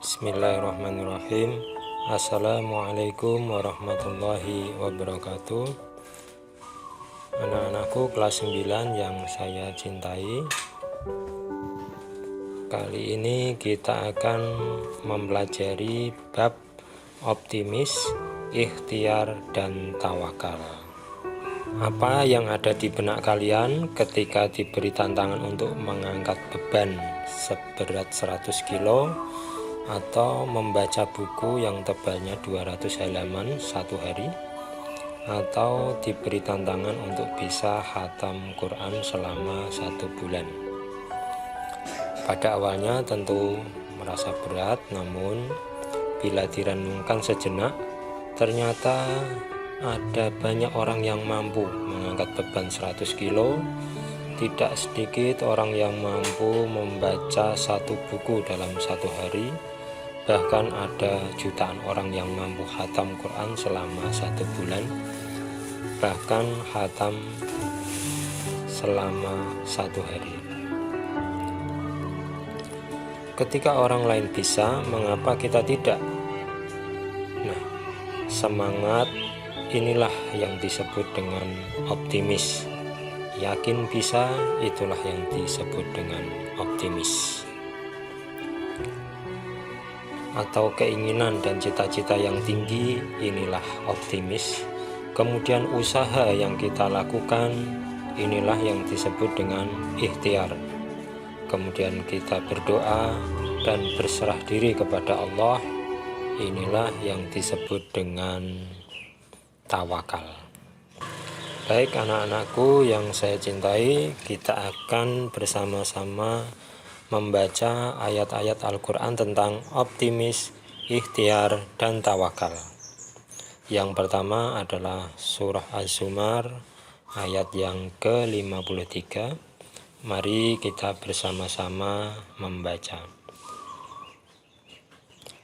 Bismillahirrahmanirrahim. Assalamualaikum warahmatullahi wabarakatuh. Anak-anakku kelas 9 yang saya cintai, kali ini kita akan mempelajari bab optimis, ikhtiar, dan tawakal. Apa yang ada di benak kalian ketika diberi tantangan untuk mengangkat beban seberat 100 kilo atau membaca buku yang tebalnya 200 halaman satu hari, atau diberi tantangan untuk bisa khatam Quran selama 1 bulan? Pada awalnya tentu merasa berat, namun bila direnungkan sejenak, ternyata ada banyak orang yang mampu mengangkat beban 100 kilo. Tidak sedikit orang yang mampu membaca 1 buku dalam 1 hari. Bahkan ada jutaan orang yang mampu khatam Quran selama 1 bulan. Bahkan khatam selama 1 hari. Ketika orang lain bisa, mengapa kita tidak? Nah, semangat inilah yang disebut dengan optimis. Yakin bisa, itulah yang disebut dengan optimis. Atau keinginan dan cita-cita yang tinggi, inilah optimis. Kemudian usaha yang kita lakukan, inilah yang disebut dengan ikhtiar. Kemudian kita berdoa dan berserah diri kepada Allah, inilah yang disebut dengan tawakal. Baik anak-anakku yang saya cintai, kita akan bersama-sama membaca ayat-ayat Al-Quran tentang optimis, ikhtiar, dan tawakal. Yang pertama adalah surah Az-Zumar ayat yang ke-53. Mari kita bersama-sama membaca.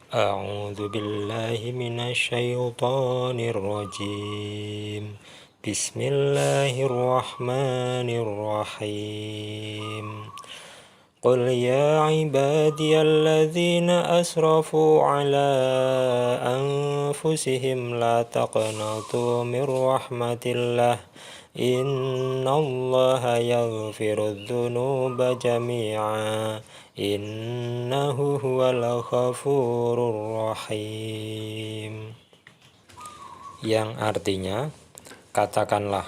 A'udzu billahi minasyaitonir rajim. Bismillahirrahmanirrahim. Qul ya ibadiyalladzina asrafu ala anfusihim la taqnatu min rahmatillah. Innallaha yaghfirudz dzunuba jami'a. Innahu huwal ghafurur rahim. Yang artinya, katakanlah,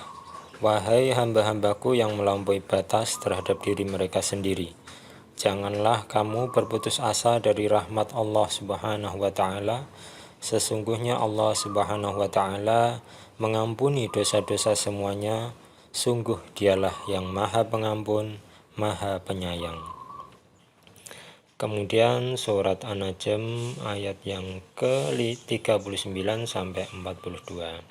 wahai hamba-hambaku yang melampaui batas terhadap diri mereka sendiri, janganlah kamu berputus asa dari rahmat Allah Subhanahu wa Ta'ala. Sesungguhnya Allah Subhanahu wa Ta'ala mengampuni dosa-dosa semuanya. Sungguh Dialah yang Maha Pengampun, Maha Penyayang. Kemudian surat An-Najm ayat yang ke-39 sampai 42.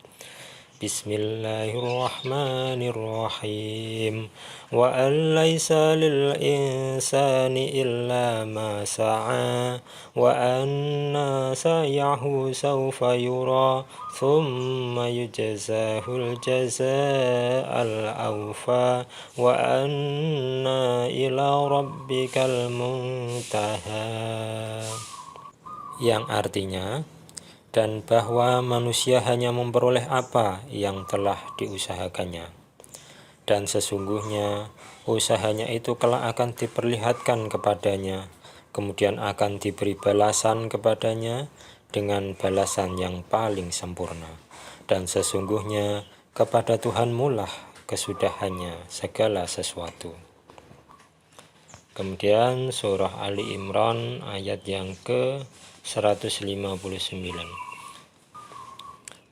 Bismillahirrahmanirrahim. Wa an laisa lil insani illa ma sa'a wa anna sa'yahu sawfa yura thumma yujzahul jazaa'al awfa wa anna ila rabbikal muntaha. Yang artinya, dan bahwa manusia hanya memperoleh apa yang telah diusahakannya, dan sesungguhnya usahanya itu kelak akan diperlihatkan kepadanya, kemudian akan diberi balasan kepadanya dengan balasan yang paling sempurna, dan sesungguhnya kepada Tuhanmu lah kesudahannya segala sesuatu. Kemudian surah Ali Imran ayat yang ke-159.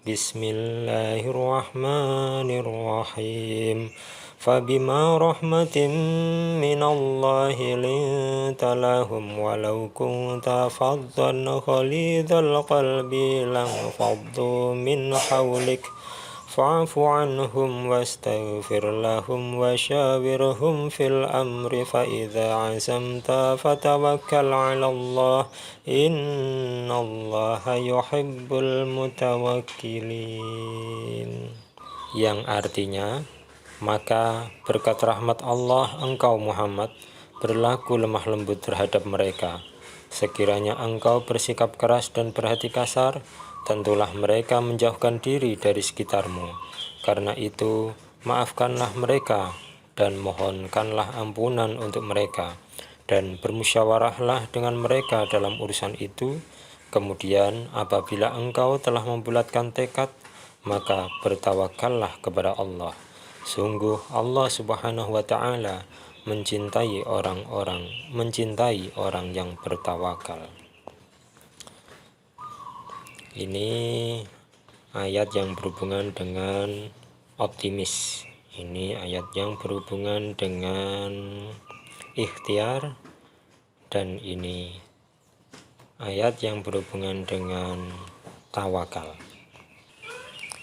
Bismillahirrahmanirrahim. Fabima rahmatin minallahi linta lahum walau kunta faddan khalidhal qalbi lam faddu min hawlik fa'fu anhum wastaghfir lahum wasyawirhum fil amri fa idza azamta fatawakkal 'ala Allah innallaha yuhibbul mutawakkilin. Yang artinya, maka berkat rahmat Allah engkau Muhammad berlaku lemah lembut terhadap mereka, Sekiranya engkau bersikap keras dan berhati kasar, tentulah mereka menjauhkan diri dari sekitarmu. Karena itu, maafkanlah mereka dan mohonkanlah ampunan untuk mereka, dan bermusyawarahlah dengan mereka dalam urusan itu. Kemudian apabila engkau telah membulatkan tekad, maka bertawakallah kepada Allah. Sungguh Allah Subhanahu wa Ta'ala mencintai orang yang bertawakal. Ini ayat yang berhubungan dengan optimis. Ini ayat yang berhubungan dengan ikhtiar, dan ini ayat yang berhubungan dengan tawakal.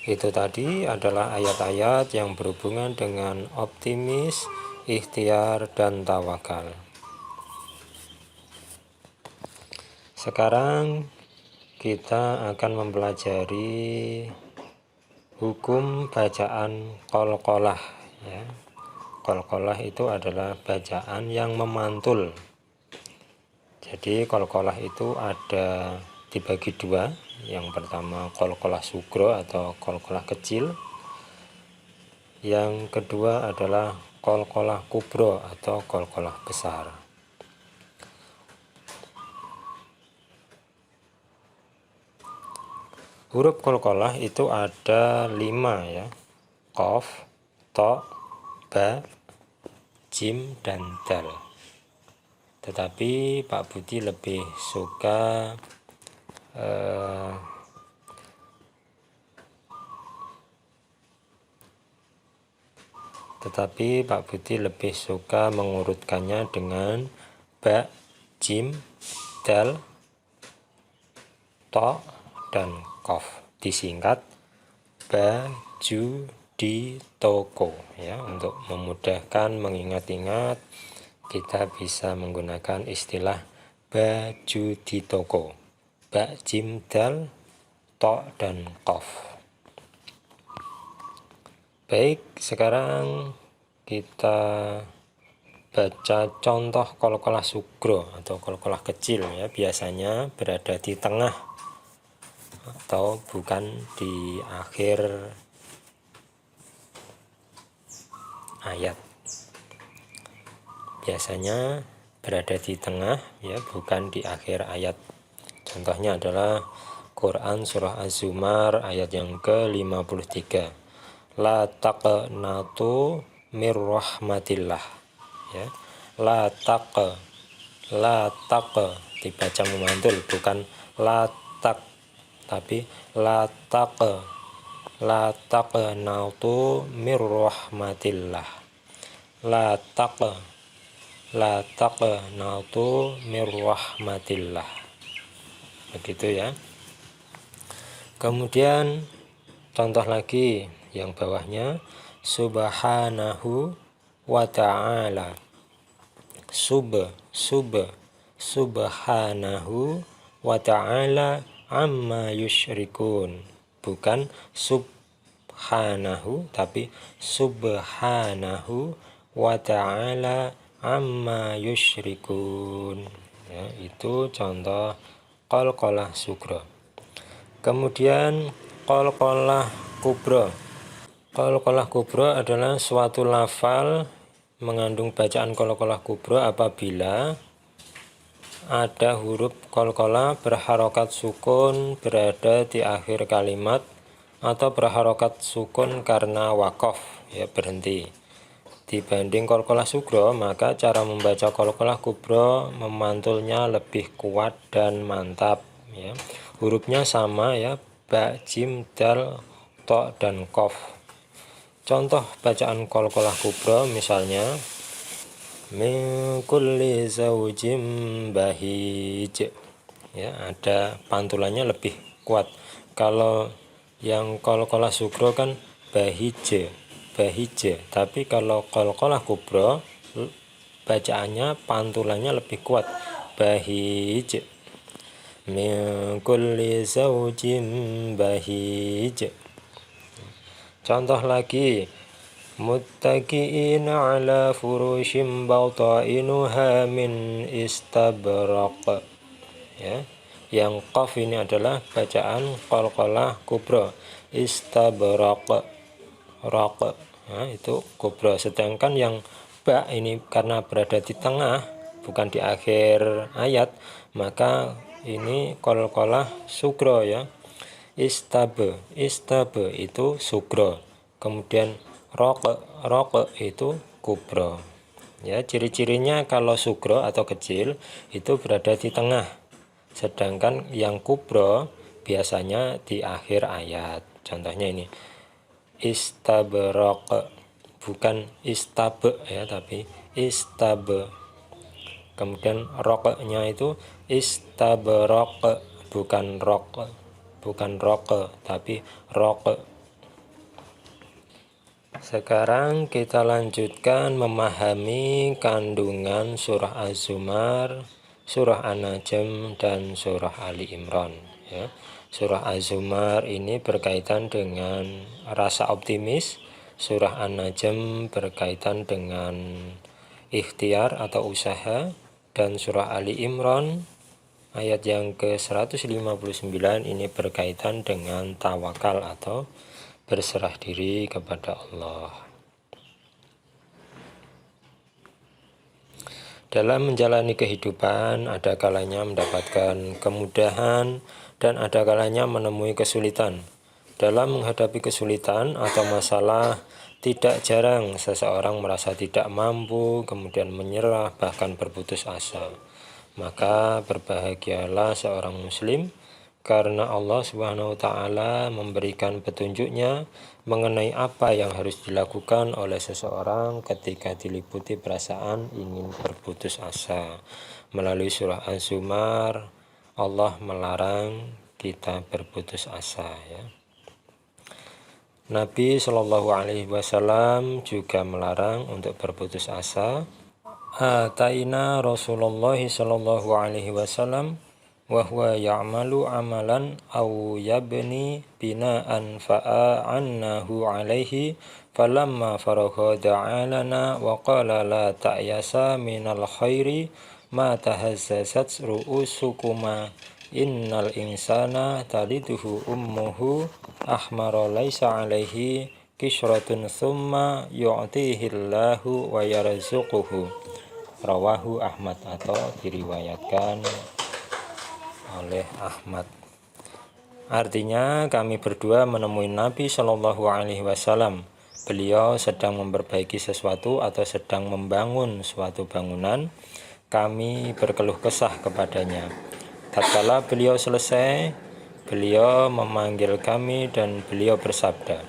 Itu tadi adalah ayat-ayat yang berhubungan dengan optimis, ikhtiar, dan tawakal. Sekarang kita akan mempelajari hukum bacaan qalqalah, ya. Qalqalah itu adalah bacaan yang memantul. Jadi qalqalah itu ada dibagi dua. Yang pertama qalqalah sugro atau qalqalah kecil. Yang kedua adalah qalqalah kubro atau qalqalah besar. Huruf qalqalah itu ada 5, ya. Qaf, ta, ba, jim, dan dal. Tetapi Pak Budi lebih suka mengurutkannya dengan ba, jim, dal, ta, dan qaf. Disingkat baju di toko, ya. Untuk memudahkan mengingat-ingat, kita bisa menggunakan istilah baju di toko. Ba, jim, dal, ta, dan qaf. Baik, sekarang kita baca contoh qalqalah sugro atau qalqalah kecil, ya. Biasanya berada di tengah atau bukan di akhir ayat. Biasanya berada di tengah, ya, bukan di akhir ayat. Contohnya adalah Quran surah Az-Zumar ayat yang ke-53. La taqnatu mir rahmatillah, ya. La taq dibaca memantul, bukan la taq, tapi la taqnatu mir rahmatillah. La taqnatu mir rahmatillah. Begitu, ya. Kemudian contoh lagi yang bawahnya, subhanahu wa ta'ala. Subhanahu wa ta'ala amma yusyrikun. Bukan subhanahu, tapi subhanahu wa ta'ala amma yusyrikun, ya. Itu contoh qalqalah sugro. Kemudian qalqalah kubro. Qalqalah kubro adalah suatu lafal mengandung bacaan qalqalah kubro apabila ada huruf qalqalah berharokat sukun berada di akhir kalimat atau berharokat sukun karena waqaf, ya, berhenti. Dibanding qalqalah sugro, maka cara membaca qalqalah kubro memantulnya lebih kuat dan mantap, ya. Hurufnya sama, ya, ba, jim, dal, ta, dan qaf. Contoh bacaan qalqalah kubro misalnya min kulli zawjin bahij, ya, ada pantulannya lebih kuat. Kalau yang qalqalah sugro kan bahij, tapi kalau qalqalah kubro bacaannya pantulannya lebih kuat, bahij. Min kulli zawjin bahij. Contoh lagi, muttaqi'ina ala furushim batainuha min istabraq. ya. Yang qaf ini adalah bacaan qalqalah kubra, istabraq, raq, nah, itu kubra. Sedangkan yang ba ini karena berada di tengah, bukan di akhir ayat, maka ini qalqalah sugro ya. Istabe itu sugro, kemudian raq itu kubro. Ya, ciri-cirinya kalau sugro atau kecil itu berada di tengah, sedangkan yang kubro biasanya di akhir ayat. Contohnya ini istabraq, bukan istabe ya, tapi istabe. Kemudian roknya itu istabraq, bukan rok, tapi rok. Sekarang kita lanjutkan memahami kandungan surah Az-Zumar, surah An-Najm, dan surah Ali Imran ya. Surah Az-Zumar ini berkaitan dengan rasa optimis, surah An-Najm berkaitan dengan ikhtiar atau usaha, dan surah Ali Imran ayat yang ke-159 ini berkaitan dengan tawakal atau berserah diri kepada Allah. Dalam menjalani kehidupan, ada kalanya mendapatkan kemudahan dan ada kalanya menemui kesulitan. Dalam menghadapi kesulitan atau masalah, tidak jarang seseorang merasa tidak mampu, kemudian menyerah, bahkan berputus asa. Maka berbahagialah seorang muslim karena Allah Subhanahu wa taala memberikan petunjuknya mengenai apa yang harus dilakukan oleh seseorang ketika diliputi perasaan ingin berputus asa. Melalui surah Az-Zumar, Allah melarang kita berputus asa ya. Nabi Shallallahu Alaihi Wasallam juga melarang untuk berputus asa. Ataina Rasulullah Sallallahu Alaihi Wasallam wa huwa ya'malu amalan aw yabni bina'an fa'annahu alaihi falamma faragha da'alana wa qala la ta'yasa minal khairi ma tahazzazat ru'usukuma innal insana taliduhu ummuhu ahmara laisa alaihi kisratun thumma yu'tihillahu wa yarzuquhu. Rawahu Ahmad atau diriwayatkan oleh Ahmad. Artinya kami berdua menemui Nabi Shallallahu Alaihi Wasallam. Beliau sedang memperbaiki sesuatu atau sedang membangun suatu bangunan. Kami berkeluh kesah kepadanya. Tatkala beliau selesai, beliau memanggil kami dan beliau bersabda,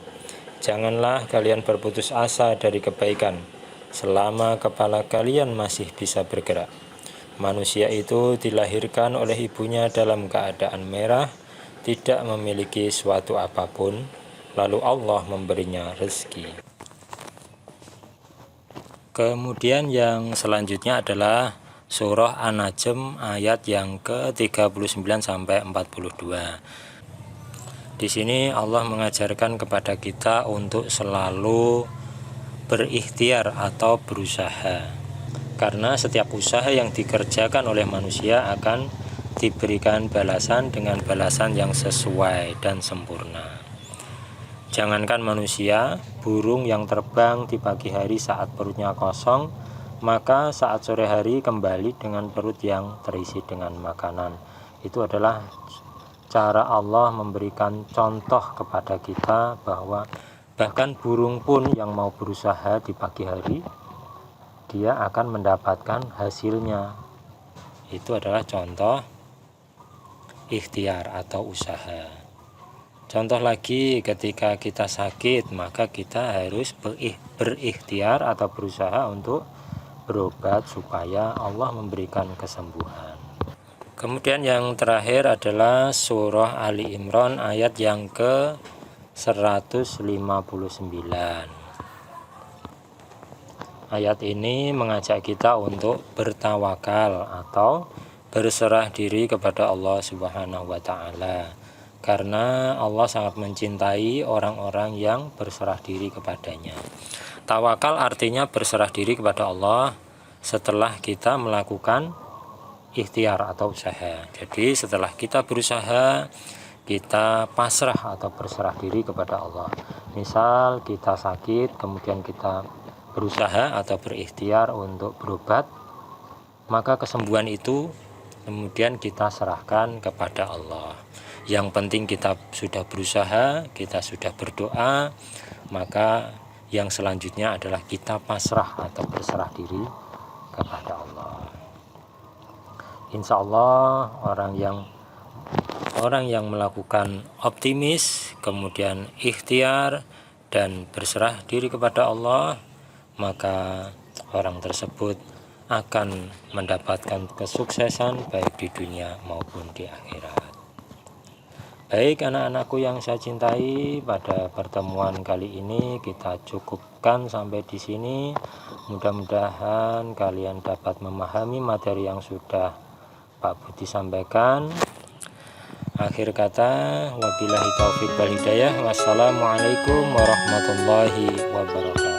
"Janganlah kalian berputus asa dari kebaikan selama kepala kalian masih bisa bergerak." Manusia itu dilahirkan oleh ibunya dalam keadaan merah, tidak memiliki suatu apapun, lalu Allah memberinya rezeki. Kemudian yang selanjutnya adalah surah An-Najm ayat yang ke-39 sampai 42. Di sini Allah mengajarkan kepada kita untuk selalu berikhtiar atau berusaha, karena setiap usaha yang dikerjakan oleh manusia akan diberikan balasan dengan balasan yang sesuai dan sempurna. Jangankan manusia, burung yang terbang di pagi hari saat perutnya kosong, maka saat sore hari kembali dengan perut yang terisi dengan makanan. Itu adalah cara Allah memberikan contoh kepada kita bahwa bahkan burung pun yang mau berusaha di pagi hari, dia akan mendapatkan hasilnya. Itu adalah contoh ikhtiar atau usaha. Contoh lagi, ketika kita sakit, maka kita harus berikhtiar atau berusaha untuk berobat supaya Allah memberikan kesembuhan. Kemudian yang terakhir adalah surah Ali Imran ayat yang ke 159. Ayat ini mengajak kita untuk bertawakal atau berserah diri kepada Allah Subhanahu wa taala, karena Allah sangat mencintai orang-orang yang berserah diri kepadanya. Tawakal artinya berserah diri kepada Allah setelah kita melakukan ikhtiar atau usaha. Jadi setelah kita berusaha, kita pasrah atau berserah diri kepada Allah. Misal kita sakit, kemudian kita berusaha atau berikhtiar untuk berobat, maka kesembuhan itu kemudian kita serahkan kepada Allah. Yang penting kita sudah berusaha, kita sudah berdoa, maka yang selanjutnya adalah kita pasrah atau berserah diri kepada Allah. Insya Allah orang yang melakukan optimis, kemudian ikhtiar dan berserah diri kepada Allah, maka orang tersebut akan mendapatkan kesuksesan baik di dunia maupun di akhirat. Baik anak-anakku yang saya cintai, pada pertemuan kali ini kita cukupkan sampai di sini. Mudah-mudahan kalian dapat memahami materi yang sudah Pak Budi sampaikan. Akhir kata, wabillahi taufik wal hidayah. Wassalamualaikum warahmatullahi wabarakatuh.